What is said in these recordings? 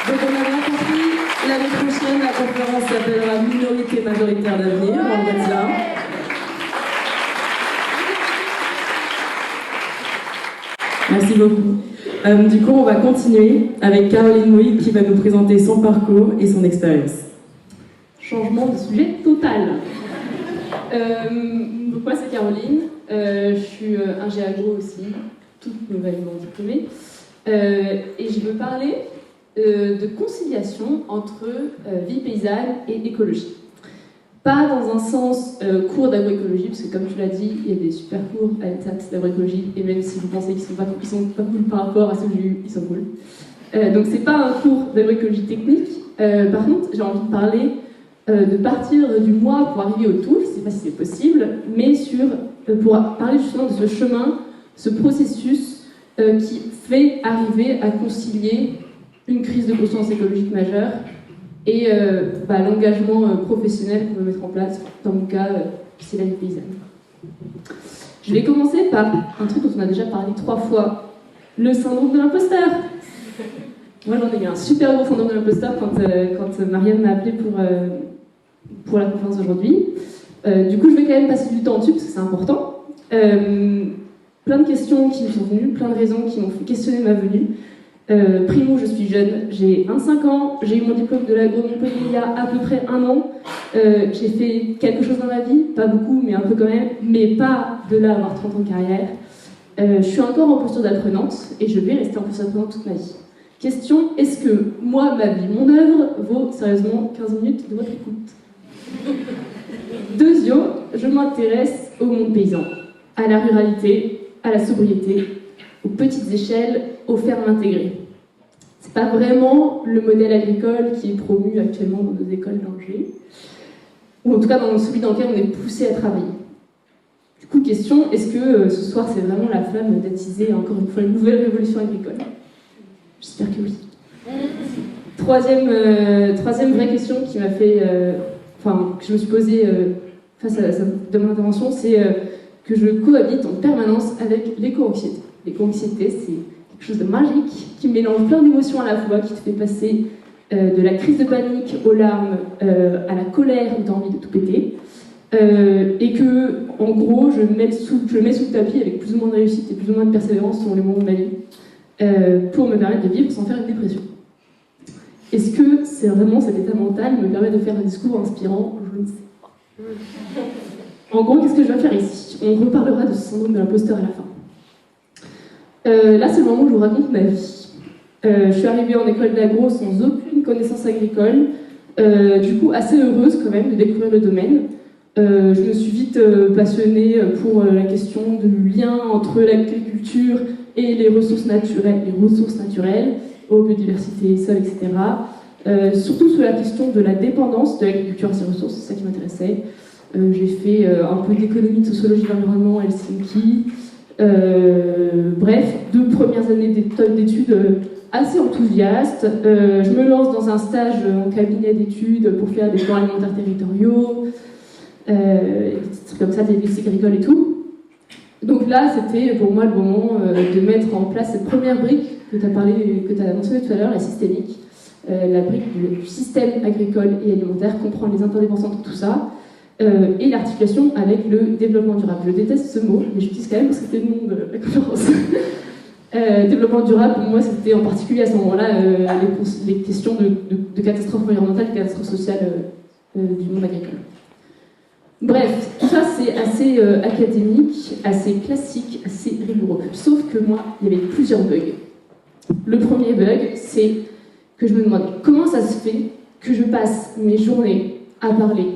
Donc on a bien compris, l'année prochaine, la conférence s'appellera Minorité majoritaire d'avenir, on va dire ça. Merci beaucoup. Du coup, on va continuer avec Caroline Mouy qui va nous présenter son parcours et son expérience. Changement de sujet total. Donc moi c'est Caroline, je suis ingé agro aussi, toute nouvellement diplômée, et je veux parler de conciliation entre vie paysanne et écologie. Pas dans un sens cours d'agroécologie, parce que comme tu l'as dit, il y a des super cours à l'ENSAT d'agroécologie, et même si vous pensez qu'ils sont pas cool par rapport à ceux que j'ai eu, ils sont cool. Donc c'est pas un cours d'agroécologie technique. Par contre, j'ai envie de parler de partir du moi pour arriver au tout, je ne sais pas si c'est possible, mais pour parler justement de ce chemin, ce processus qui fait arriver à concilier une crise de conscience écologique majeure et l'engagement professionnel qu'on veut mettre en place. Dans mon cas, c'est la vie paysanne. Je vais commencer par un truc dont on a déjà parlé 3 fois, le syndrome de l'imposteur. Moi j'en ai eu un super gros syndrome de l'imposteur quand Marianne m'a appelée pour la conférence d'aujourd'hui. Du coup, je vais quand même passer du temps dessus parce que c'est important. Plein de questions qui me sont venues, plein de raisons qui m'ont fait questionner ma venue. Primo, je suis jeune, j'ai 25 ans, j'ai eu mon diplôme de l'agro Montpellier il y a à peu près 1 an. J'ai fait quelque chose dans ma vie, pas beaucoup, mais un peu quand même, mais pas de là à avoir 30 ans de carrière. Je suis encore en posture d'apprenante et je vais rester en posture d'apprenante toute ma vie. Question, est-ce que moi, ma vie, mon œuvre vaut sérieusement 15 minutes de votre écoute? Deuxièmement, je m'intéresse au monde paysan, à la ruralité, à la sobriété, aux petites échelles, aux fermes intégrées. C'est pas vraiment le modèle agricole qui est promu actuellement dans nos écoles d'Angers, ou en tout cas dans celui dans lequel on est poussé à travailler. Du coup, question, est-ce que ce soir c'est vraiment la flamme d'attiser encore une fois une nouvelle révolution agricole? J'espère que oui. Troisième vraie question qui m'a fait, que je me suis posée face à mon intervention, c'est que je cohabite en permanence avec l'éco-anxiété. L'éco-anxiété, c'est quelque chose de magique qui mélange plein d'émotions à la fois, qui te fait passer de la crise de panique aux larmes, à la colère où tu as envie de tout péter, et que, en gros, je mets sous le tapis avec plus ou moins de réussite et plus ou moins de persévérance selon les moments de ma vie, pour me permettre de vivre sans faire une dépression. Est-ce que c'est vraiment cet état mental qui me permet de faire un discours inspirant? Je ne sais pas. En gros, qu'est-ce que je vais faire ici? On reparlera de ce syndrome de l'imposteur à la fin. Là, c'est le moment où je vous raconte ma vie. Je suis arrivée en école d'agro sans aucune connaissance agricole, du coup assez heureuse quand même de découvrir le domaine. Je me suis vite passionnée pour la question du lien entre l'agriculture et les ressources naturelles, biodiversité, sol, etc. Surtout sur la question de la dépendance de l'agriculture à ces ressources, c'est ça qui m'intéressait. J'ai fait un peu d'économie, de sociologie de l'environnement à Helsinki. Bref, 2 premières années d'études assez enthousiastes. Je me lance dans un stage en cabinet d'études pour faire des plans alimentaires territoriaux, des trucs comme ça, des lycées agricoles et tout. Donc là, c'était pour moi le moment de mettre en place cette première brique que tu as mentionnée tout à l'heure, la systémique. La brique du système agricole et alimentaire, comprendre les interdépendances de tout ça, et l'articulation avec le développement durable. Je déteste ce mot, mais j'utilise quand même parce que c'était le nom de la conférence. Développement durable, pour moi, c'était en particulier à ce moment-là les questions de catastrophes environnementales et catastrophes sociales du monde agricole. Bref, tout ça c'est assez académique, assez classique, assez rigoureux. Sauf que moi, il y avait plusieurs bugs. Le premier bug, c'est que je me demandais comment ça se fait que je passe mes journées à parler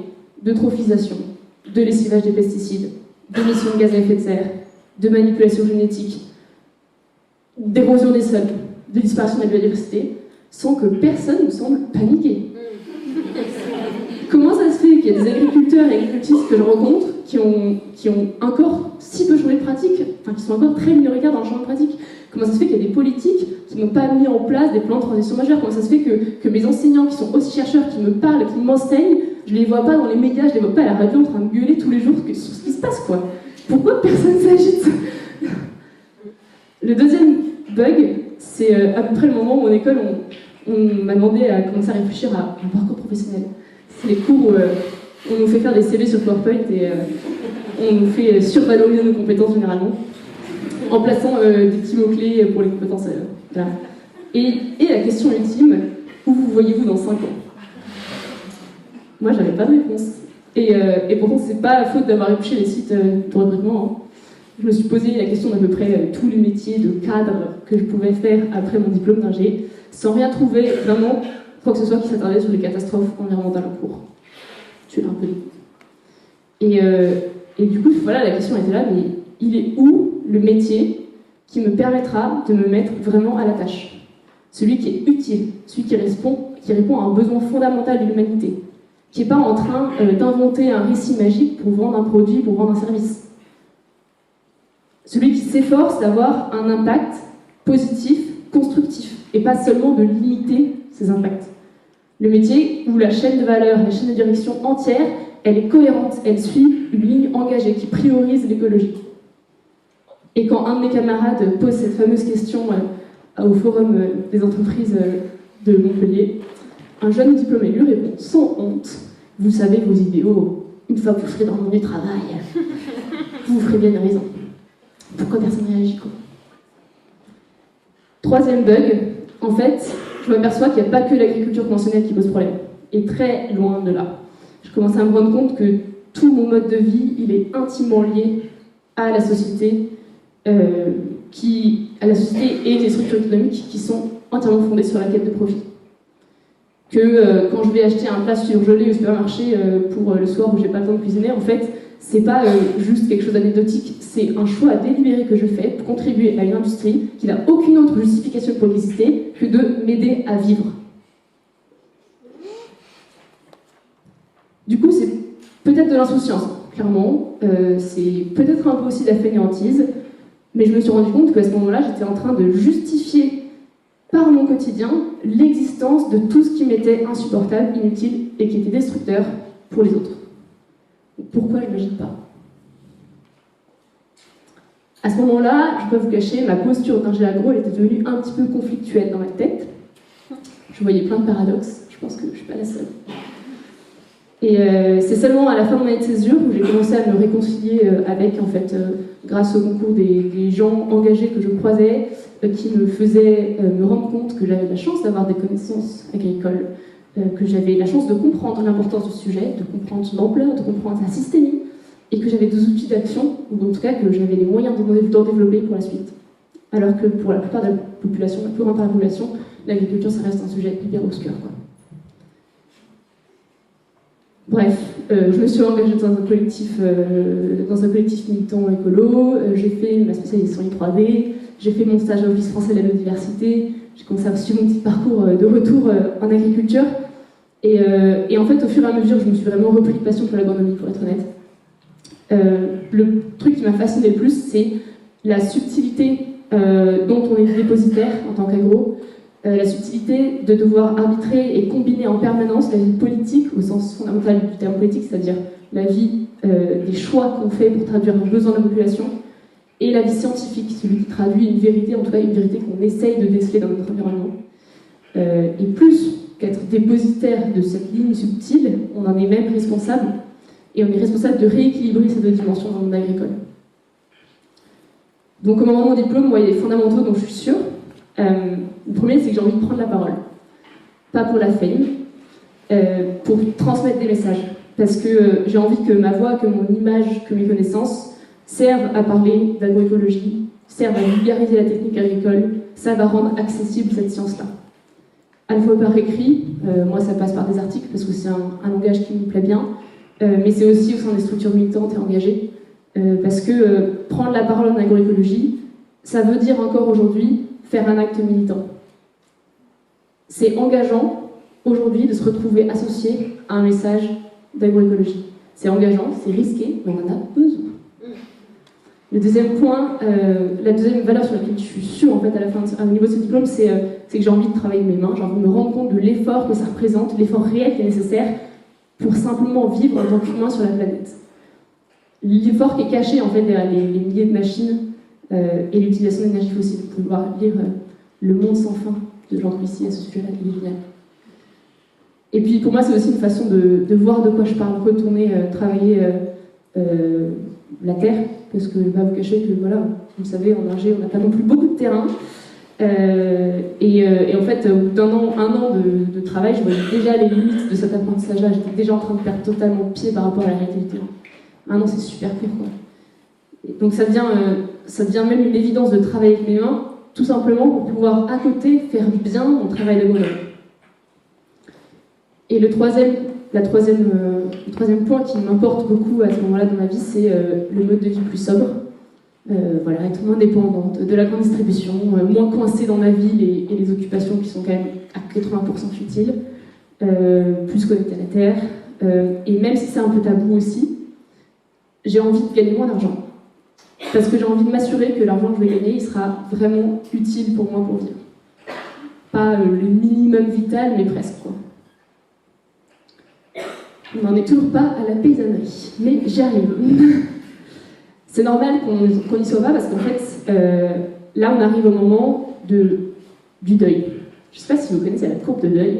d'eutrophisation, de lessivage des pesticides, d'émissions de gaz à effet de serre, de manipulation génétique, d'érosion des sols, de disparition de la biodiversité, sans que personne ne semble paniquer. Comment ça se fait qu'il y a des agriculteurs et agricultrices que je rencontre qui ont encore si peu changé de pratique, qui sont encore très minoritaires dans le champ de pratique? Comment ça se fait qu'il y a des politiques qui n'ont pas mis en place des plans de transition majeure? Comment ça se fait que mes enseignants qui sont aussi chercheurs, qui me parlent, qui m'enseignent, je les vois pas dans les médias, je les vois pas à la radio en train de gueuler tous les jours sur ce qui se passe, quoi? Pourquoi personne s'agite? Le deuxième bug, c'est à peu près le moment où en école on m'a demandé à commencer à réfléchir à un parcours professionnel. C'est les cours où on nous fait faire des CV sur PowerPoint et on nous fait survaloriser nos compétences généralement, en plaçant des petits mots-clés pour les compétences. Voilà. Et la question ultime, où vous voyez-vous dans 5 ans? Moi, j'avais pas de réponse. Et pourtant, c'est pas la faute d'avoir épluché les sites de recrutement. Hein. Je me suis posé la question d'à peu près tous les métiers de cadre que je pouvais faire après mon diplôme d'ingé, sans rien trouver vraiment quoi que ce soit qui s'attardait sur les catastrophes environnementales en cours. Tu l'as un peu dit. Et du coup, voilà, la question était là, mais il est où le métier qui me permettra de me mettre vraiment à la tâche? Celui qui est utile, celui qui répond à un besoin fondamental de l'humanité, qui n'est pas en train d'inventer un récit magique pour vendre un produit, pour vendre un service. Celui qui s'efforce d'avoir un impact positif, constructif, et pas seulement de limiter ses impacts. Le métier où la chaîne de valeur, la chaîne de direction entière, elle est cohérente, elle suit une ligne engagée qui priorise l'écologie. Et quand un de mes camarades pose cette fameuse question au forum des entreprises de Montpellier, un jeune diplômé lui répond sans honte: vous savez vos idéaux, une fois que vous serez dans le monde du travail, vous ferez bien raison. Pourquoi personne ne réagit quoi? Troisième bug, en fait, je m'aperçois qu'il n'y a pas que l'agriculture conventionnelle qui pose problème, et très loin de là. Je commence à me rendre compte que tout mon mode de vie, il est intimement lié à la société, à la société et les structures économiques qui sont entièrement fondées sur la quête de profit. Que quand je vais acheter un plat surgelé au supermarché pour le soir où j'ai pas le temps de cuisiner, en fait, c'est pas juste quelque chose d'anecdotique, c'est un choix délibéré que je fais pour contribuer à une industrie qui n'a aucune autre justification pour exister que de m'aider à vivre. Du coup, c'est peut-être de l'insouciance, clairement, c'est peut-être un peu aussi de la fainéantise, mais je me suis rendu compte qu'à ce moment-là, j'étais en train de justifier par mon quotidien l'existence de tout ce qui m'était insupportable, inutile et qui était destructeur pour les autres. Pourquoi je n'imagine pas? À ce moment-là, je peux vous cacher, ma posture d'ingé agro, elle était devenue un petit peu conflictuelle dans ma tête. Je voyais plein de paradoxes, je pense que je ne suis pas la seule. Et c'est seulement à la fin de mon année de césure où j'ai commencé à me réconcilier avec, en fait, grâce au concours des gens engagés que je croisais, qui me faisaient me rendre compte que j'avais la chance d'avoir des connaissances agricoles, que j'avais la chance de comprendre l'importance du sujet, de comprendre son ampleur, de comprendre sa systémie, et que j'avais des outils d'action, ou en tout cas que j'avais les moyens d'en développer pour la suite. Alors que pour la plupart de la population, la plus grande part de la population, l'agriculture, ça reste un sujet hyper obscur, quoi. Bref, je me suis engagée dans un collectif militant écolo, j'ai fait ma spécialisation I3D, j'ai fait mon stage à l'Office français de la biodiversité, j'ai commencé à suivre mon petit parcours de retour en agriculture, et en fait, au fur et à mesure, je me suis vraiment repris de passion pour l'agronomie, pour être honnête. Le truc qui m'a fasciné le plus, c'est la subtilité dont on est dépositaire en tant qu'agro, la subtilité de devoir arbitrer et combiner en permanence la vie politique, au sens fondamental du terme politique, c'est-à-dire la vie des choix qu'on fait pour traduire un besoin de la population, et la vie scientifique, celui qui traduit une vérité, en tout cas une vérité qu'on essaye de déceler dans notre environnement. Et plus qu'être dépositaire de cette ligne subtile, on en est même responsable, et on est responsable de rééquilibrer ces deux dimensions dans le monde agricole. Donc au moment de mon diplôme, moi, il y a des fondamentaux dont je suis sûre. Le premier, c'est que j'ai envie de prendre la parole. Pas pour la fame, pour transmettre des messages. Parce que j'ai envie que ma voix, que mon image, que mes connaissances servent à parler d'agroécologie, servent à vulgariser la technique agricole, servent à rendre accessible cette science-là. À la fois par écrit, moi ça passe par des articles parce que c'est un langage qui me plaît bien, mais c'est aussi au sein des structures militantes et engagées, parce que prendre la parole en agroécologie, ça veut dire encore aujourd'hui faire un acte militant. C'est engageant aujourd'hui de se retrouver associé à un message d'agroécologie. C'est engageant, c'est risqué, mais on en a besoin. Le deuxième point, la deuxième valeur sur laquelle je suis sûre en fait, au niveau de ce diplôme, c'est que j'ai envie de travailler mes mains, j'ai envie de me rendre compte de l'effort que ça représente, l'effort réel qui est nécessaire pour simplement vivre en tant qu'humain sur la planète. L'effort qui est caché en fait, derrière les milliers de machines et l'utilisation d'énergie fossile. Vous pouvez voir lire Le Monde sans fin de Jean Covici à ce sujet-là, il est génial. Et puis pour moi, c'est aussi une façon de voir de quoi je parle, retourner travailler la terre, parce que va vous cacher que, voilà, vous savez, en ingé, on n'a pas non plus beaucoup de terrain. Et en fait, au bout un an de travail, je voyais déjà les limites de cet apprentissage-là. J'étais déjà en train de perdre totalement pied par rapport à la réalité du terrain. Un an, c'est super court, quoi. Et donc ça devient même une évidence de travailler avec mes mains, tout simplement pour pouvoir, à côté, faire bien mon travail d'agronomie. Et le troisième point qui m'importe beaucoup à ce moment-là dans ma vie, c'est le mode de vie plus sobre. Voilà, être moins dépendante de la grande distribution, moins coincée dans ma ville et les occupations qui sont quand même à 80% futiles, plus connectée à la terre. Et même si c'est un peu tabou aussi, j'ai envie de gagner moins d'argent. Parce que j'ai envie de m'assurer que l'argent que je vais gagner, il sera vraiment utile pour moi pour vivre. Pas le minimum vital, mais presque, quoi. On n'en est toujours pas à la paysannerie, mais j'y arrive. C'est normal qu'on n'y soit pas parce qu'en fait, là on arrive au moment du deuil. Je ne sais pas si vous connaissez la courbe de deuil.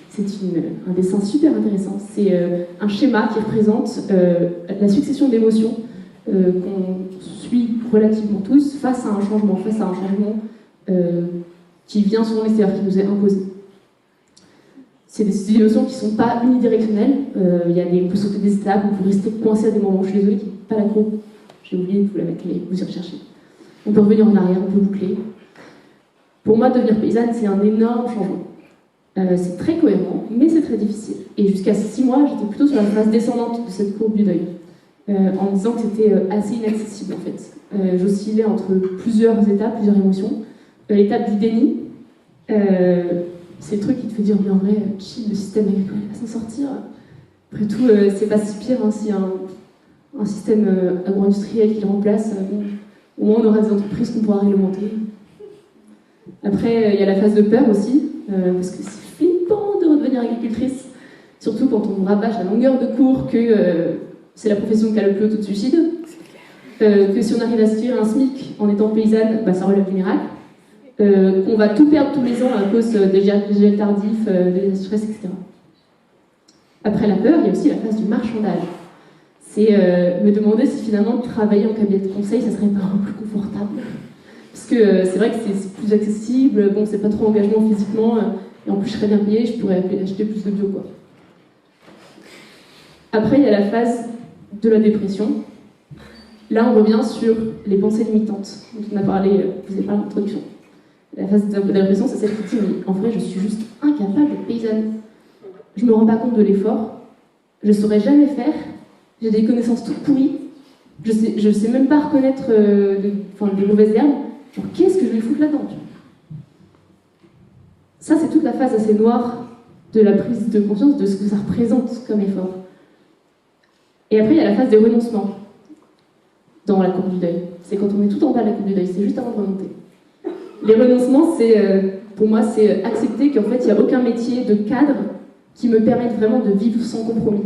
C'est un dessin super intéressant. C'est un schéma qui représente la succession d'émotions qu'on suit relativement tous face à un changement qui vient souvent de l'extérieur, qui nous est imposé. C'est des émotions qui ne sont pas unidirectionnelles. On peut sauter des étapes, on peut rester coincé à des moments. Je suis désolée, qui n'est pas la courbe. J'ai oublié de vous la mettre, mais vous y recherchez. On peut revenir en arrière, on peut boucler. Pour moi, devenir paysanne, c'est un énorme changement. C'est très cohérent, mais c'est très difficile. Et jusqu'à 6 mois, j'étais plutôt sur la phase descendante de cette courbe du deuil, en me disant que c'était assez inaccessible, en fait. J'oscillais entre plusieurs étapes, plusieurs émotions. L'étape du déni, c'est le truc qui te fait dire, mais en vrai, chill, le système agricole va s'en sortir. Après tout, c'est pas si pire, hein, si un système agro-industriel qui le remplace, au moins on aura des entreprises qu'on pourra réglementer. Après, il y a la phase de peur aussi, parce que c'est flippant de redevenir agricultrice, surtout quand on rabâche à longueur de cours que c'est la profession qui a le plus haut taux de suicide, que si on arrive à se tirer un SMIC en étant paysanne, bah, ça relève du miracle, qu'on va tout perdre tous les ans à cause des gels tardifs, des stress, etc. Après la peur, il y a aussi la phase du marchandage. C'est me demander si finalement travailler en cabinet de conseil, ça serait pas un peu plus confortable. Parce que c'est vrai que c'est plus accessible, bon, c'est pas trop engagement physiquement, et en plus je serais bien payée, je pourrais acheter plus de bio, quoi. Après, il y a la phase de la dépression. Là, on revient sur les pensées limitantes dont on a parlé, vous avez parlé en introduction. La phase de la dépression, c'est celle qui dit, mais en vrai, je suis juste incapable d'être paysanne. Je me rends pas compte de l'effort, je saurais jamais faire. J'ai des connaissances toutes pourries. Je sais même pas reconnaître des mauvaises herbes. Alors, qu'est-ce que je vais foutre là-dedans? Ça, c'est toute la phase assez noire de la prise de conscience de ce que ça représente comme effort. Et après, il y a la phase des renoncements dans la courbe du deuil. C'est quand on est tout en bas de la courbe du deuil, c'est juste avant de remonter. Les renoncements, pour moi, c'est accepter qu'en fait, il n'y a aucun métier de cadre qui me permette vraiment de vivre sans compromis.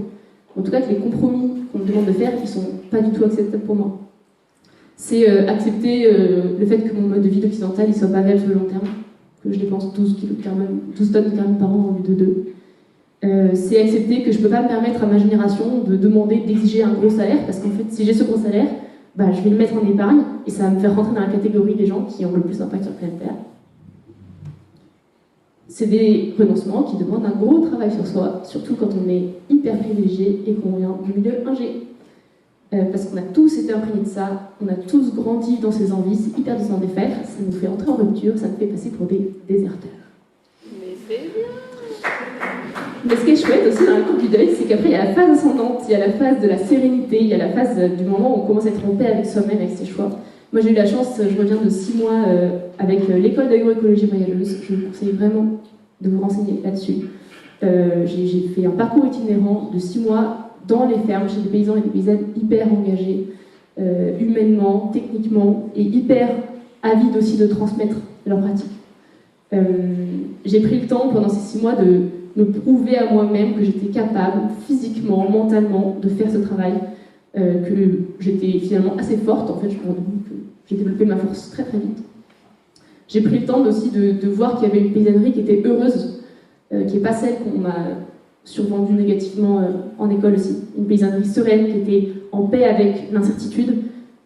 En tout cas, que les compromis qu'on me demande de faire, ils ne sont pas du tout acceptables pour moi. C'est accepter le fait que mon mode de vie occidental ne soit pas viable sur le long terme, que je dépense 12 tonnes de carbone par an au lieu de 2. C'est accepter que je ne peux pas me permettre à ma génération de demander, d'exiger un gros salaire, parce qu'en fait, si j'ai ce gros salaire, bah, je vais le mettre en épargne, et ça va me faire rentrer dans la catégorie des gens qui ont le plus d'impact sur la planète Terre. C'est des renoncements qui demandent un gros travail sur soi, surtout quand on est hyper privilégié et qu'on vient du milieu ingé. Parce qu'on a tous été imprégnés de ça, on a tous grandi dans ces envies, c'est hyper dur d'en défaire, ça nous fait entrer en rupture, ça nous fait passer pour des déserteurs. Mais c'est bien. Mais ce qui est chouette aussi dans la courbe du deuil, c'est qu'après il y a la phase ascendante, il y a la phase de la sérénité, il y a la phase du moment où on commence à être en paix avec soi-même, avec ses choix. Moi j'ai eu la chance, je reviens de 6 mois avec l'école d'agroécologie voyageuse, je vous conseille vraiment de vous renseigner là-dessus. J'ai fait un parcours itinérant de 6 mois dans les fermes, chez des paysans et des paysannes hyper engagés, humainement, techniquement, et hyper avides aussi de transmettre leurs pratiques. J'ai pris le temps pendant ces 6 mois de me prouver à moi-même que j'étais capable, physiquement, mentalement, de faire ce travail, que j'étais finalement assez forte. En fait, je me rends compte que j'ai développé ma force très très vite. J'ai pris le temps aussi de voir qu'il y avait une paysannerie qui était heureuse, qui n'est pas celle qu'on m'a survendue négativement en école aussi. Une paysannerie sereine qui était en paix avec l'incertitude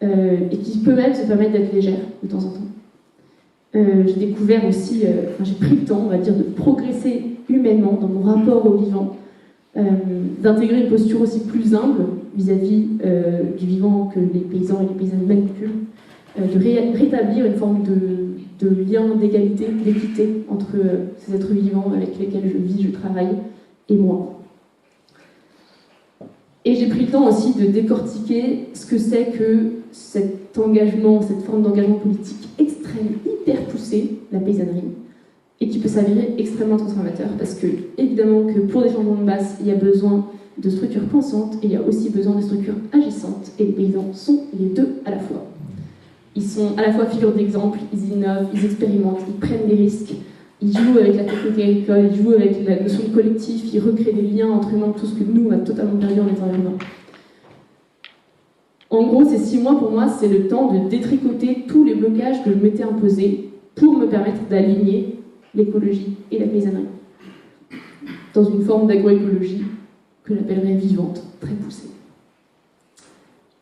et qui peut même se permettre d'être légère de temps en temps. J'ai découvert aussi, j'ai pris le temps, on va dire, de progresser humainement dans mon rapport au vivant, d'intégrer une posture aussi plus humble vis-à-vis du vivant que les paysans et les paysannes manipulent, de rétablir une forme de lien d'égalité, d'équité entre ces êtres vivants avec lesquels je vis, je travaille, et moi. Et j'ai pris le temps aussi de décortiquer ce que c'est que cet engagement, cette forme d'engagement politique extrême, hyper poussée, la paysannerie, et qui peut s'avérer extrêmement transformateur, parce que, évidemment, que pour des changements de masse, il y a besoin de structures pensantes, et il y a aussi besoin de structures agissantes, et les paysans sont les deux à la fois. Ils sont à la fois figures d'exemple, ils innovent, ils expérimentent, ils prennent des risques, ils jouent avec la technique agricole, ils jouent avec la notion de collectif, ils recréent des liens entre humains, tout ce que nous, on a totalement perdu en étant humains. En gros, ces 6 mois, pour moi, c'est le temps de détricoter tous les blocages que je m'étais imposés pour me permettre d'aligner l'écologie et la paysannerie dans une forme d'agroécologie que j'appellerais vivante, très poussée.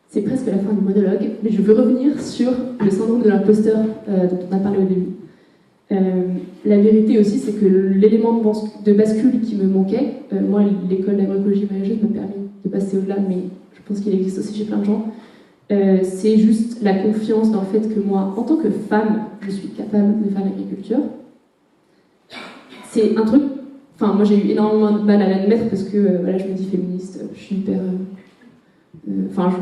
C'est presque la fin du monologue, mais je veux revenir sur le syndrome de l'imposteur dont on a parlé au début. La vérité aussi, c'est que l'élément de bascule qui me manquait, moi, l'école d'agroécologie voyageuse m'a permis de passer au-delà, mais je pense qu'il existe aussi chez plein de gens, c'est juste la confiance dans le fait que moi, en tant que femme, je suis capable de faire l'agriculture. C'est un truc, moi j'ai eu énormément de mal à l'admettre parce que voilà, je me dis féministe, je suis hyper...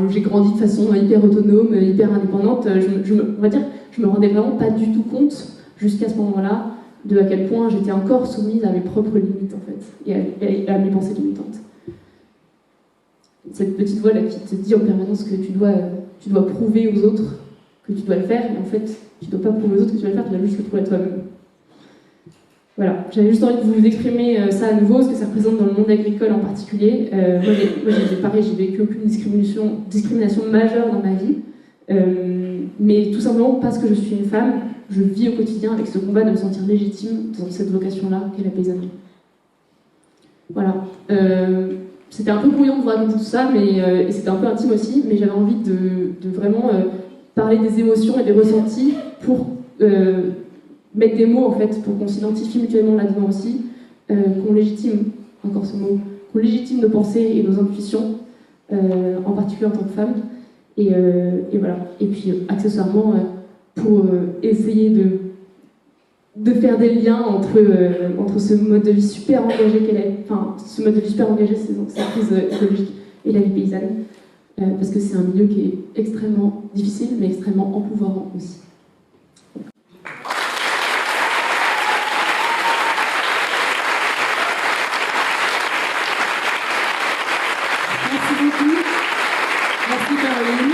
j'ai grandi de façon hyper autonome, hyper indépendante. On va dire, je me rendais vraiment pas du tout compte jusqu'à ce moment-là de à quel point j'étais encore soumise à mes propres limites en fait et à mes pensées limitantes. Cette petite voix là qui te dit en permanence que tu dois prouver aux autres que tu dois le faire, et en fait tu dois pas prouver aux autres que tu dois le faire, tu dois juste le prouver à toi-même. Voilà, j'avais juste envie de vous exprimer ça à nouveau, ce que ça représente dans le monde agricole en particulier. Moi, j'ai vécu aucune discrimination majeure dans ma vie, mais tout simplement parce que je suis une femme, je vis au quotidien avec ce combat de me sentir légitime dans cette vocation-là qu'est la paysannerie. Voilà. C'était un peu brouillon de vous raconter tout ça, et c'était un peu intime aussi, mais j'avais envie de vraiment parler des émotions et des ressentis pour mettre des mots en fait, pour qu'on s'identifie mutuellement là-dedans aussi, qu'on légitime, encore ce mot, qu'on légitime nos pensées et nos intuitions, en particulier en tant que femme, et voilà. Et puis accessoirement, pour essayer de faire des liens entre ce mode de vie super engagé ce mode de vie super engagé, c'est donc cette crise écologique et la vie paysanne, parce que c'est un milieu qui est extrêmement difficile, mais extrêmement empouvoirant aussi. Merci beaucoup. Merci Caroline.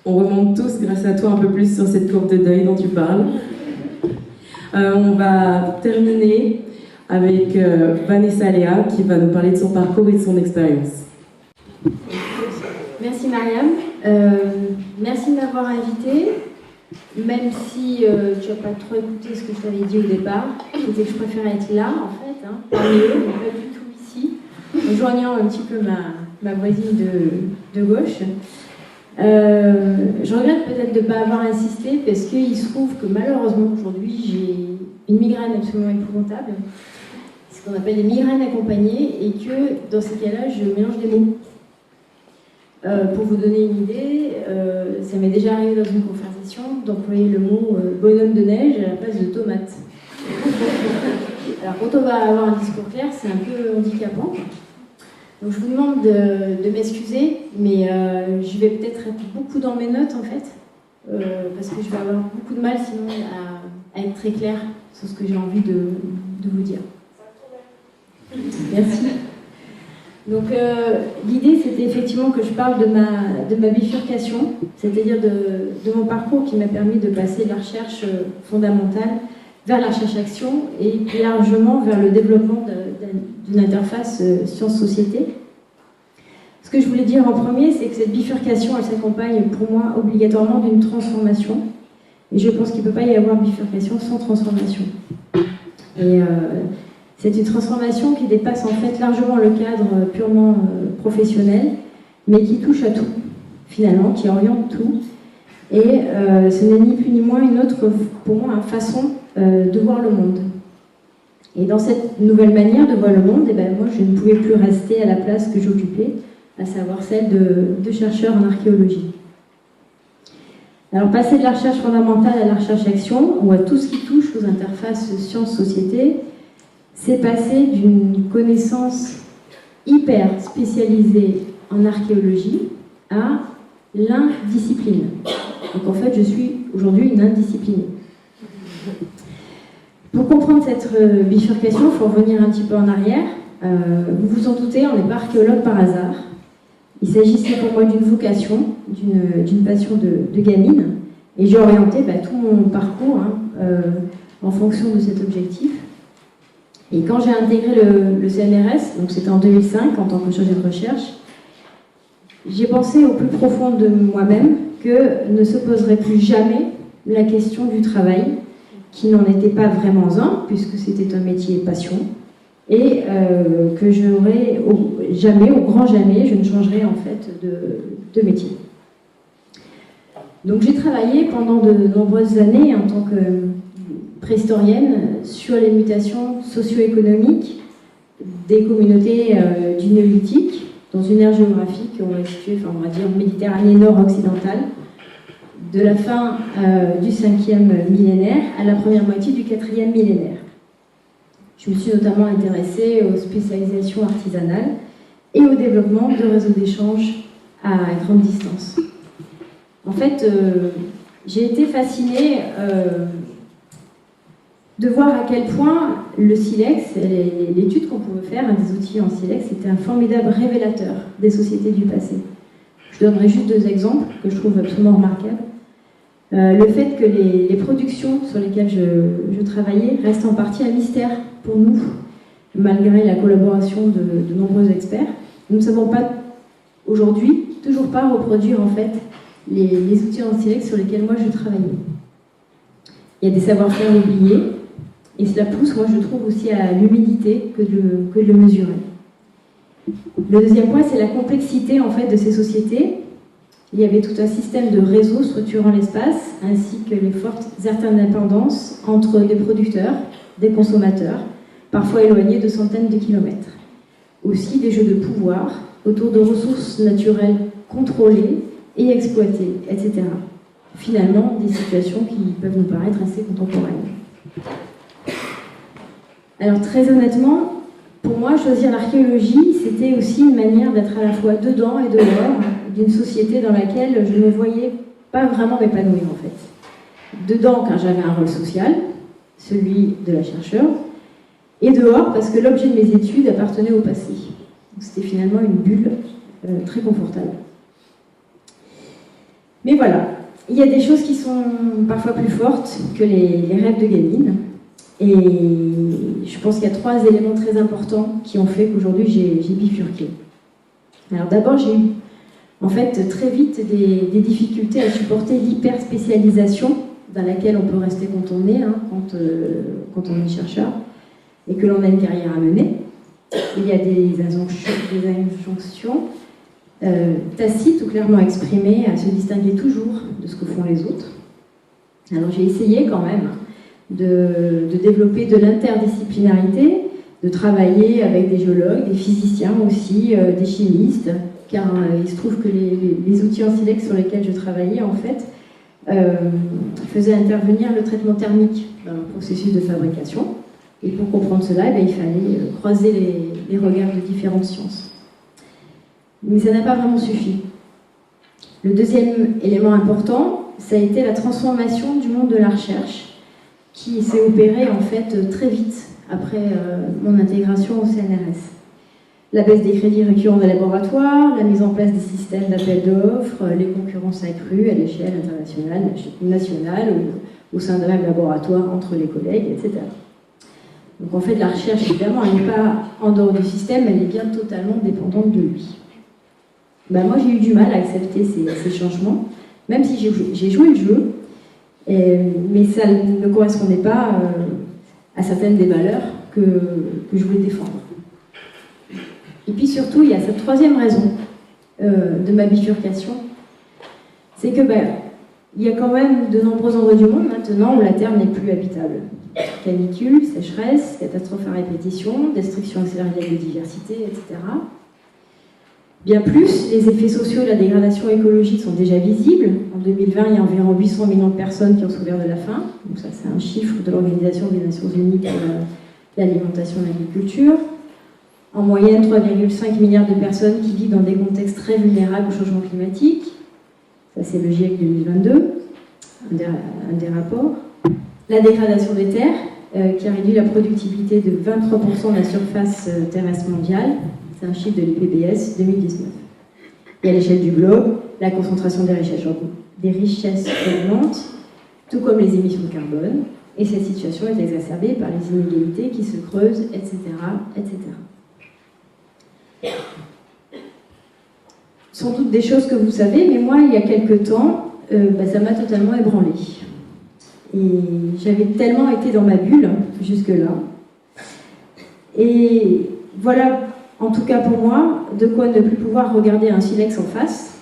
On remonte tous, grâce à toi, un peu plus sur cette courbe de deuil dont tu parles. On va terminer avec Vanessa Léa qui va nous parler de son parcours et de son expérience. Merci Mariam. Merci de m'avoir invitée. Même si tu n'as pas trop écouté ce que je t'avais dit au départ, c'était que je préférais être là, en fait, parmi eux, mais pas du tout ici, en joignant un petit peu ma voisine de gauche. Je regrette peut-être de ne pas avoir insisté, parce qu'il se trouve que malheureusement, aujourd'hui, j'ai une migraine absolument épouvantable, ce qu'on appelle des migraines accompagnées, et que dans ces cas-là, je mélange des mots. Pour vous donner une idée, ça m'est déjà arrivé dans une conversation d'employer le mot bonhomme de neige à la place de tomate. Alors quand on va avoir un discours clair, c'est un peu handicapant. Donc je vous demande de m'excuser, mais je vais peut-être être beaucoup dans mes notes en fait, parce que je vais avoir beaucoup de mal sinon à être très claire sur ce que j'ai envie de vous dire. Merci. Donc l'idée c'était effectivement que je parle de ma bifurcation, c'est-à-dire de mon parcours qui m'a permis de passer de la recherche fondamentale vers la recherche-action et plus largement vers le développement d'une interface science-société. Parce Ce que je voulais dire en premier, c'est que cette bifurcation, elle s'accompagne pour moi obligatoirement d'une transformation. Et je pense qu'il ne peut pas y avoir bifurcation sans transformation. Et c'est une transformation qui dépasse en fait largement le cadre purement professionnel, mais qui touche à tout, finalement, qui oriente tout. Et ce n'est ni plus ni moins une autre, pour moi, une façon de voir le monde. Et dans cette nouvelle manière de voir le monde, eh ben, moi, je ne pouvais plus rester à la place que j'occupais, à savoir celle de chercheur en archéologie. Alors, passer de la recherche fondamentale à la recherche-action, ou à tout ce qui touche aux interfaces sciences-société, c'est passer d'une connaissance hyper spécialisée en archéologie à l'indiscipline. Donc en fait, je suis aujourd'hui une indisciplinée. Pour comprendre cette bifurcation, il faut revenir un petit peu en arrière. Vous vous en doutez, on n'est pas archéologue par hasard. Il s'agissait pour moi d'une vocation, d'une passion de gamine. Et j'ai orienté tout mon parcours en fonction de cet objectif. Et quand j'ai intégré le CNRS, donc c'était en 2005 en tant que chargée de recherche, j'ai pensé au plus profond de moi-même que ne se poserait plus jamais la question du travail, qui n'en était pas vraiment un, puisque c'était un métier passion, et que j'aurais jamais, au grand jamais, je ne changerais en fait de métier. Donc j'ai travaillé pendant de nombreuses années en tant que préhistorienne sur les mutations socio-économiques des communautés du Néolithique, dans une aire géographique, on va situer, on va dire Méditerranée nord-occidentale, de la fin du 5e millénaire à la première moitié du 4e millénaire. Je me suis notamment intéressée aux spécialisations artisanales et au développement de réseaux d'échange à grande distance. En fait, j'ai été fascinée de voir à quel point le silex, l'étude qu'on pouvait faire, des outils en silex, était un formidable révélateur des sociétés du passé. Je donnerai juste 2 exemples que je trouve absolument remarquables. Le fait que les productions sur lesquelles je travaillais restent en partie un mystère pour nous, malgré la collaboration de nombreux experts. Nous ne savons pas aujourd'hui, toujours pas reproduire en fait les outils en silex sur lesquels moi je travaillais. Il y a des savoir-faire oubliés, et cela pousse, moi je trouve, aussi à l'humilité que de le mesurer. Le deuxième point, c'est la complexité en fait de ces sociétés. Il y avait tout un système de réseaux structurant l'espace, ainsi que les fortes interdépendances entre des producteurs, des consommateurs, parfois éloignés de centaines de kilomètres. Aussi des jeux de pouvoir autour de ressources naturelles contrôlées et exploitées, etc. Finalement, des situations qui peuvent nous paraître assez contemporaines. Alors très honnêtement, pour moi, choisir l'archéologie, c'était aussi une manière d'être à la fois dedans et dehors d'une société dans laquelle je ne me voyais pas vraiment m'épanouir en fait. Dedans, car j'avais un rôle social, celui de la chercheuse, et dehors, parce que l'objet de mes études appartenait au passé. C'était finalement une bulle très confortable. Mais voilà, il y a des choses qui sont parfois plus fortes que les rêves de gamine. Et je pense qu'il y a 3 éléments très importants qui ont fait qu'aujourd'hui j'ai bifurqué. Alors d'abord, j'ai eu en fait très vite des difficultés à supporter l'hyper-spécialisation dans laquelle on peut rester quand on est, quand on est chercheur, et que l'on a une carrière à mener. Il y a des injonctions tacites ou clairement exprimées à se distinguer toujours de ce que font les autres. Alors j'ai essayé quand même de développer de l'interdisciplinarité, de travailler avec des géologues, des physiciens aussi, des chimistes, car il se trouve que les outils en silex sur lesquels je travaillais, en fait, faisaient intervenir le traitement thermique dans le processus de fabrication. Et pour comprendre cela, il fallait croiser les regards de différentes sciences. Mais ça n'a pas vraiment suffi. Le deuxième élément important, ça a été la transformation du monde de la recherche, qui s'est opérée en fait très vite après mon intégration au CNRS. La baisse des crédits récurrents des laboratoires, la mise en place des systèmes d'appel d'offres, les concurrences accrues à l'échelle internationale, nationale, au sein d'un même laboratoire entre les collègues, etc. Donc en fait, la recherche, évidemment, elle n'est pas en dehors du système, elle est bien totalement dépendante de lui. moi j'ai eu du mal à accepter ces changements, même si j'ai joué le jeu, mais ça ne correspondait pas à certaines des valeurs que je voulais défendre. Et puis surtout, il y a cette troisième raison de ma bifurcation, c'est que il y a quand même de nombreux endroits du monde maintenant où la Terre n'est plus habitable. Canicule, sécheresse, catastrophes à répétition, destruction accélérée de la biodiversité, etc. Bien plus, les effets sociaux de la dégradation écologique sont déjà visibles. En 2020, il y a environ 800 millions de personnes qui ont souffert de la faim. Donc ça, c'est un chiffre de l'Organisation des Nations Unies pour l'alimentation et l'agriculture. En moyenne, 3,5 milliards de personnes qui vivent dans des contextes très vulnérables au changement climatique. Ça, c'est le GIEC 2022, un des rapports. La dégradation des terres, qui a réduit la productivité de 23% de la surface terrestre mondiale. C'est un chiffre de l'IPBES 2019. Et à l'échelle du globe, la concentration des richesses augmente, tout comme les émissions de carbone. Et cette situation est exacerbée par les inégalités qui se creusent, etc., etc. Sans doute des choses que vous savez, mais moi, il y a quelque temps, ça m'a totalement ébranlée. Et j'avais tellement été dans ma bulle jusque-là. Et voilà, en tout cas pour moi, de quoi ne plus pouvoir regarder un silex en face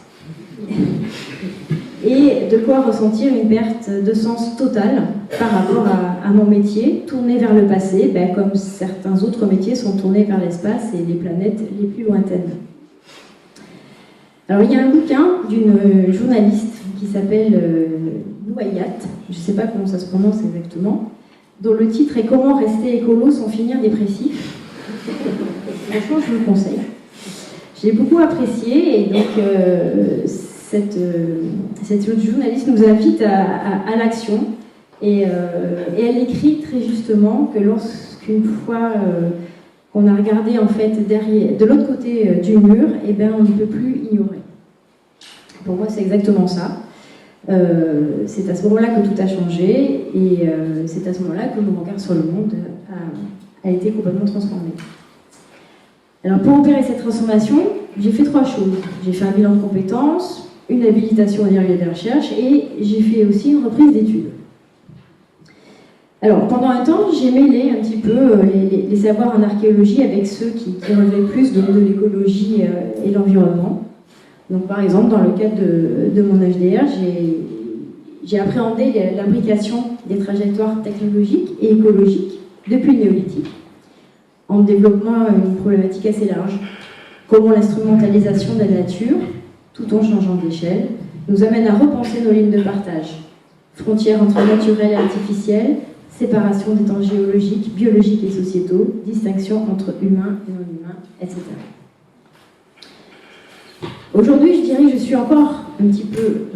et de quoi ressentir une perte de sens totale par rapport à mon métier, tourné vers le passé, comme certains autres métiers sont tournés vers l'espace et les planètes les plus lointaines. Alors il y a un bouquin d'une journaliste qui s'appelle Nouayat, je ne sais pas comment ça se prononce exactement, dont le titre est « Comment rester écolo sans finir dépressif ». Franchement, je vous le conseille. J'ai beaucoup apprécié et donc cette journaliste nous invite à l'action et elle écrit très justement que lorsqu'une fois qu'on a regardé en fait de l'autre côté du mur, on ne peut plus ignorer. Pour moi, c'est exactement ça. C'est à ce moment-là que tout a changé et c'est à ce moment-là que mon regard sur le monde a été complètement transformé. Alors pour opérer cette transformation, j'ai fait 3 choses. J'ai fait un bilan de compétences, une habilitation au directeur de recherche et j'ai fait aussi une reprise d'études. Alors pendant un temps, j'ai mêlé un petit peu les savoirs en archéologie avec ceux qui relevaient plus de l'écologie et l'environnement. Donc par exemple, dans le cadre de mon HDR, j'ai appréhendé l'imbrication des trajectoires technologiques et écologiques depuis le néolithique, en développant une problématique assez large. Comment l'instrumentalisation de la nature, tout en changeant d'échelle, nous amène à repenser nos lignes de partage. Frontières entre naturel et artificiel, séparation des temps géologiques, biologiques et sociétaux, distinction entre humains et non-humains, etc. Aujourd'hui, je dirais que je suis encore un petit peu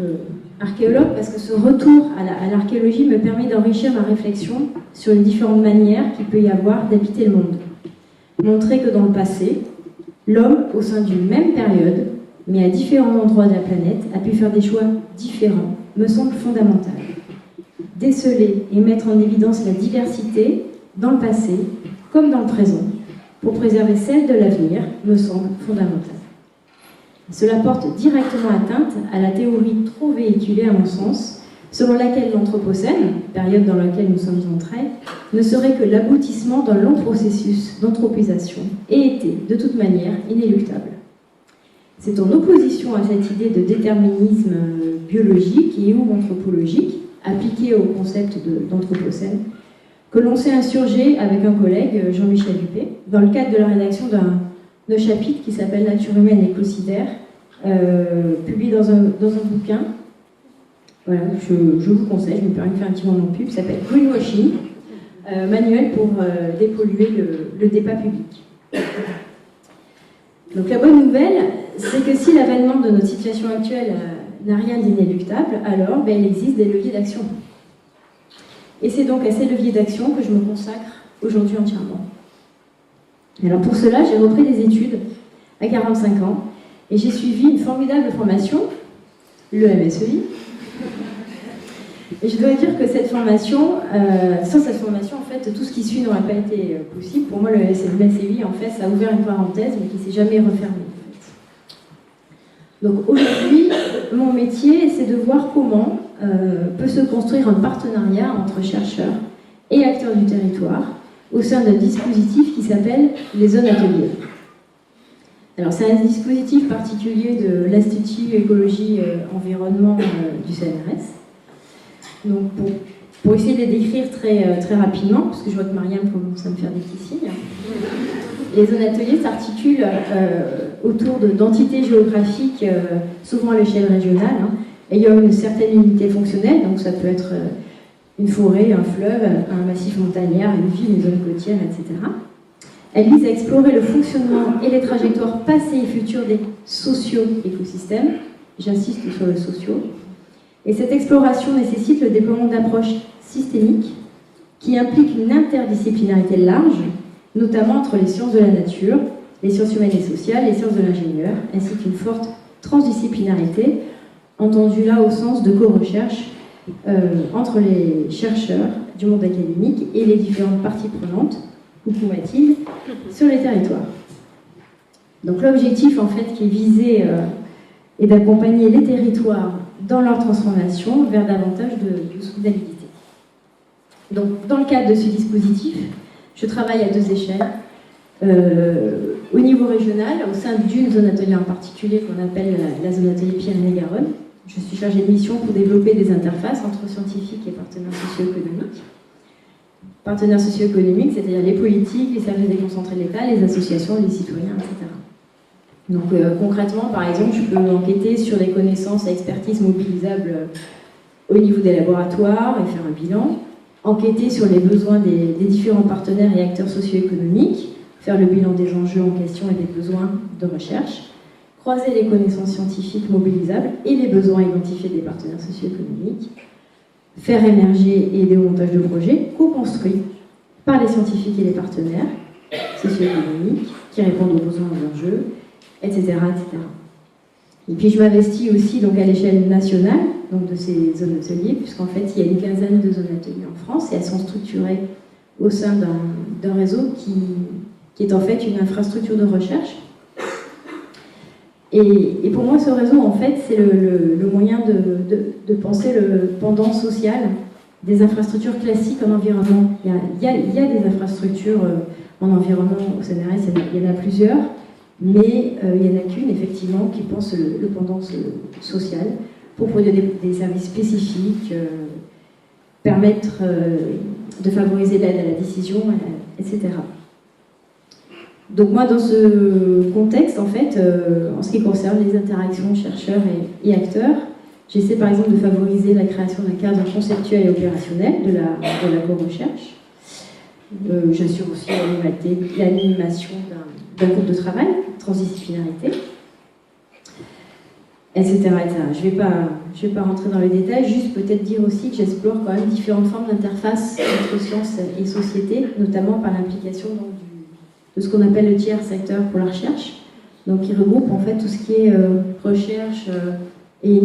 archéologue parce que ce retour à l'archéologie me permet d'enrichir ma réflexion sur les différentes manières qu'il peut y avoir d'habiter le monde. Montrer que dans le passé, l'homme, au sein d'une même période, mais à différents endroits de la planète, a pu faire des choix différents, me semble fondamental. Déceler et mettre en évidence la diversité dans le passé comme dans le présent, pour préserver celle de l'avenir, me semble fondamental. Cela porte directement atteinte à la théorie trop véhiculée à mon sens, selon laquelle l'Anthropocène, période dans laquelle nous sommes entrés, ne serait que l'aboutissement d'un long processus d'anthropisation et était, de toute manière, inéluctable. C'est en opposition à cette idée de déterminisme biologique et ou anthropologique, appliquée au concept d'Anthropocène, que l'on s'est insurgé avec un collègue, Jean-Michel Dupé, dans le cadre de la rédaction d'un chapitre qui s'appelle Nature humaine et écocidaire, publié dans un bouquin. Voilà, je vous conseille, je me permets de faire un petit moment de pub, ça s'appelle Greenwashing, manuel pour dépolluer le débat public. Donc la bonne nouvelle, c'est que si l'avènement de notre situation actuelle n'a rien d'inéluctable, alors il existe des leviers d'action. Et c'est donc à ces leviers d'action que je me consacre aujourd'hui entièrement. Alors pour cela, j'ai repris des études à 45 ans et j'ai suivi une formidable formation, le MSEI. Et je dois dire que cette formation, sans cette formation, en fait, tout ce qui suit n'aurait pas été possible. Pour moi, le MSEI, en fait, ça a ouvert une parenthèse, mais qui ne s'est jamais refermée. En fait. Donc aujourd'hui, mon métier, c'est de voir comment peut se construire un partenariat entre chercheurs et acteurs du territoire au sein d'un dispositif qui s'appelle les zones ateliers. Alors c'est un dispositif particulier de l'Institut Écologie Environnement du CNRS. Donc pour essayer de les décrire très rapidement, parce que je vois que Marianne commence à me faire des petits signes. Les zones ateliers s'articulent autour d'entités géographiques, souvent à l'échelle régionale, ayant une certaine unité fonctionnelle, donc ça peut être une forêt, un fleuve, un massif montagnard, une ville, une zone côtière, etc. Elle vise à explorer le fonctionnement et les trajectoires passées et futures des socio-écosystèmes. J'insiste sur le socio. Et cette exploration nécessite le déploiement d'approches systémiques qui impliquent une interdisciplinarité large, notamment entre les sciences de la nature, les sciences humaines et sociales, les sciences de l'ingénieur, ainsi qu'une forte transdisciplinarité, entendue là au sens de co-recherche entre les chercheurs du monde académique et les différentes parties prenantes, coucou Mathilde, sur les territoires. Donc l'objectif en fait qui est visé est d'accompagner les territoires dans leur transformation vers davantage de soutenabilité. Donc dans le cadre de ce dispositif, je travaille à 2 échelles. Au niveau régional, au sein d'une zone atelier en particulier qu'on appelle la zone atelier Pyrénées-Garonne, je suis chargée de mission pour développer des interfaces entre scientifiques et partenaires socio-économiques. Partenaires socio-économiques, c'est-à-dire les politiques, les services déconcentrés de l'État, les associations, les citoyens, etc. Donc concrètement, par exemple, je peux enquêter sur les connaissances et expertises mobilisables au niveau des laboratoires et faire un bilan, enquêter sur les besoins des différents partenaires et acteurs socio-économiques, faire le bilan des enjeux en question et des besoins de recherche, croiser les connaissances scientifiques mobilisables et les besoins identifiés des partenaires socio-économiques, faire émerger et aider au montage de projets co-construits par les scientifiques et les partenaires socio-économiques qui répondent aux besoins et aux enjeux, etc., etc. Et puis je m'investis aussi donc, à l'échelle nationale donc, de ces zones ateliers, puisqu'en fait il y a une quinzaine de zones ateliers en France et elles sont structurées au sein d'un réseau qui est en fait une infrastructure de recherche. Et pour moi, ce réseau, en fait, c'est le moyen de penser le pendant social des infrastructures classiques en environnement. Il y a des infrastructures en environnement au CNRS, il y en a plusieurs, mais il n'y en a qu'une, effectivement, qui pense le pendant social pour produire des services spécifiques, permettre de favoriser l'aide à la décision, etc. Donc moi, dans ce contexte, en fait, en ce qui concerne les interactions chercheurs et acteurs, j'essaie par exemple de favoriser la création d'un cadre conceptuel et opérationnel de la co-recherche. J'assure aussi l'animation d'un groupe de travail, transdisciplinarité, etc. Je vais pas rentrer dans les détails, juste peut-être dire aussi que j'explore quand même différentes formes d'interface entre sciences et société, notamment par l'implication de ce qu'on appelle le tiers secteur pour la recherche, donc qui regroupe en fait tout ce qui est recherche et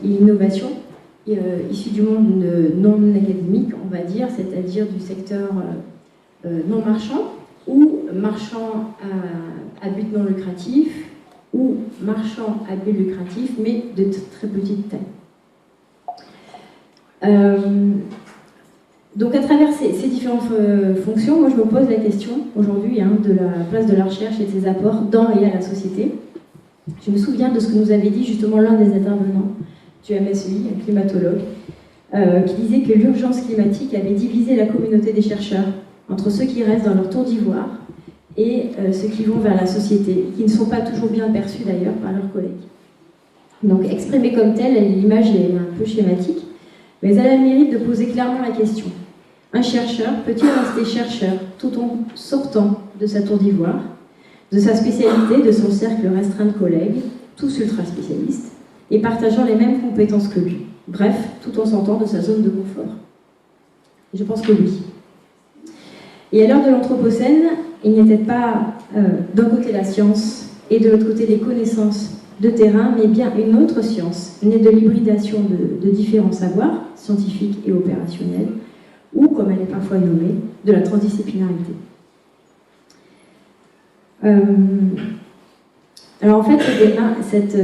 innovation issu du monde non académique, on va dire, c'est-à-dire du secteur non marchand ou marchand à but non lucratif ou marchand à but lucratif mais de très petite taille. Donc à travers ces différentes fonctions, moi je me pose la question aujourd'hui de la place de la recherche et de ses apports dans et à la société. Je me souviens de ce que nous avait dit justement l'un des intervenants du MSEI, un climatologue, qui disait que l'urgence climatique avait divisé la communauté des chercheurs entre ceux qui restent dans leur tour d'ivoire et ceux qui vont vers la société, qui ne sont pas toujours bien perçus d'ailleurs par leurs collègues. Donc exprimée comme telle, l'image est un peu schématique, mais elle a le mérite de poser clairement la question. Un chercheur peut-il rester chercheur tout en sortant de sa tour d'ivoire, de sa spécialité, de son cercle restreint de collègues, tous ultra spécialistes, et partageant les mêmes compétences que lui? Bref, tout en sortant de sa zone de confort. Je pense que oui. Et à l'heure de l'Anthropocène, il n'y était pas d'un côté la science et de l'autre côté les connaissances de terrain, mais bien une autre science, née de l'hybridation de différents savoirs, scientifiques et opérationnels, ou, comme elle est parfois nommée, de la transdisciplinarité. Alors en fait, cette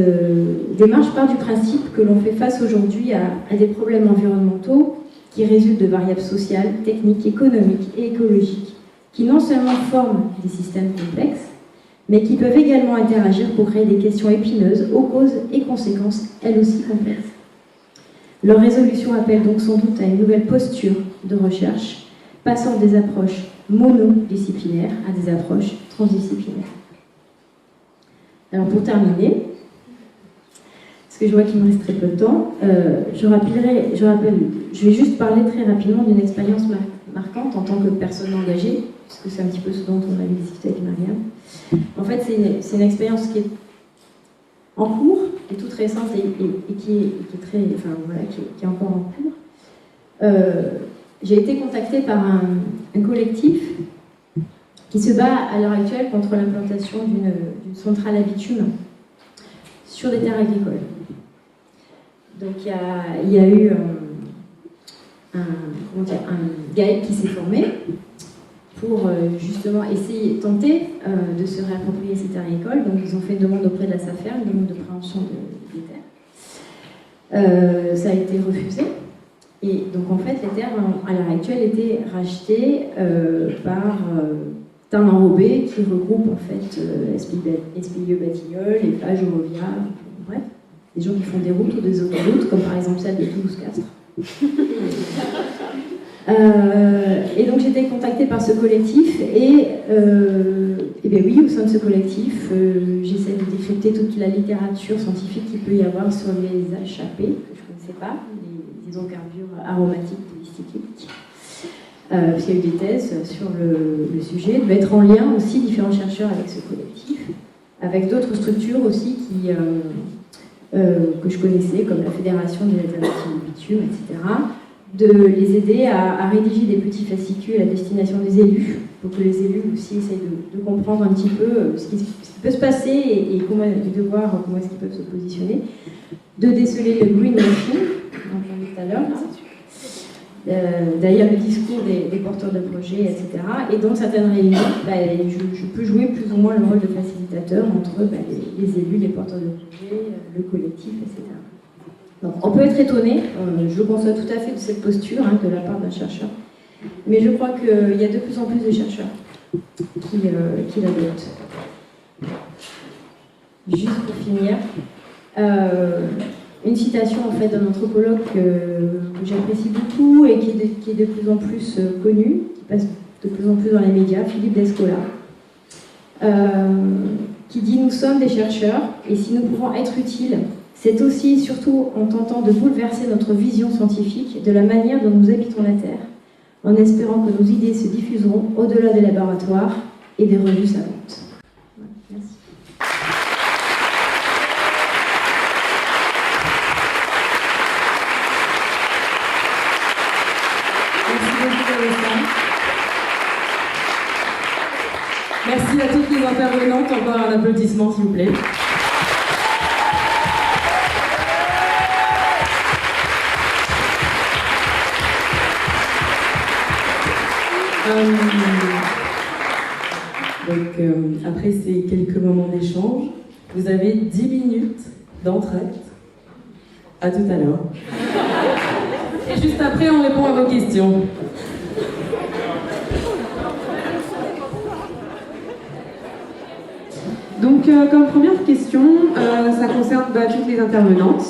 démarche part du principe que l'on fait face aujourd'hui à des problèmes environnementaux qui résultent de variables sociales, techniques, économiques et écologiques, qui non seulement forment des systèmes complexes, mais qui peuvent également interagir pour créer des questions épineuses aux causes et conséquences, elles aussi complexes. Leur résolution appelle donc sans doute à une nouvelle posture de recherche, passant des approches monodisciplinaires à des approches transdisciplinaires. Alors pour terminer, parce que je vois qu'il me reste très peu de temps, je vais juste parler très rapidement d'une expérience marquante en tant que personne engagée, parce que c'est un petit peu ce dont on avait discuté avec Marianne. En fait, c'est une expérience qui est en cours, qui est toute récente et qui est encore en cours. J'ai été contactée par un collectif qui se bat à l'heure actuelle contre l'implantation d'une centrale à bitume sur des terres agricoles. Donc il y a eu un GAEC qui s'est formé pour justement tenter de se réapproprier ces terres agricoles. Donc ils ont fait une demande auprès de la SAFER, une demande de préemption des terres. Ça a été refusé. Et donc en fait, les terres à l'heure actuelle étaient rachetées par Tarn Enrobé, qui regroupe en fait SPIE Batignolles, Eiffage, Eurovia, bref, des gens qui font des routes ou des autoroutes, comme par exemple celle de Toulouse-Castres. Et donc j'étais contactée par ce collectif et bien oui, au sein de ce collectif, j'essaie de décrypter toute la littérature scientifique qu'il peut y avoir sur les HAP, que je ne connaissais pas, les hydrocarbures aromatiques polycycliques. Parce qu'il y a eu des thèses sur le sujet, de mettre en lien aussi différents chercheurs avec ce collectif, avec d'autres structures aussi que je connaissais, comme la Fédération des alternatives du bitume, etc., de les aider à rédiger des petits fascicules à destination des élus, pour que les élus aussi essayent de comprendre un petit peu ce qui peut se passer et de voir comment est-ce qu'ils peuvent se positionner, de déceler le greenwashing, dont on dit tout à l'heure, derrière le discours des porteurs de projets, etc. Et dans certaines réunions, je peux jouer plus ou moins le rôle de facilitateur entre les élus, les porteurs de projets, le collectif, etc. Donc, on peut être étonné, je conçois tout à fait de cette posture de la part d'un chercheur, mais je crois qu'il y a de plus en plus de chercheurs qui l'adoptent. Juste pour finir, une citation en fait d'un anthropologue que j'apprécie beaucoup et qui est de plus en plus connu, qui passe de plus en plus dans les médias, Philippe Descola, qui dit « Nous sommes des chercheurs et si nous pouvons être utiles, c'est aussi surtout en tentant de bouleverser notre vision scientifique de la manière dont nous habitons la Terre, en espérant que nos idées se diffuseront au-delà des laboratoires et des revues savantes. » Merci. Merci à toutes les intervenantes. Encore un applaudissement, s'il vous plaît. Après ces quelques moments d'échange, vous avez 10 minutes d'entraide. À tout à l'heure. Et juste après, on répond à vos questions. Donc, comme première question, ça concerne toutes les intervenantes.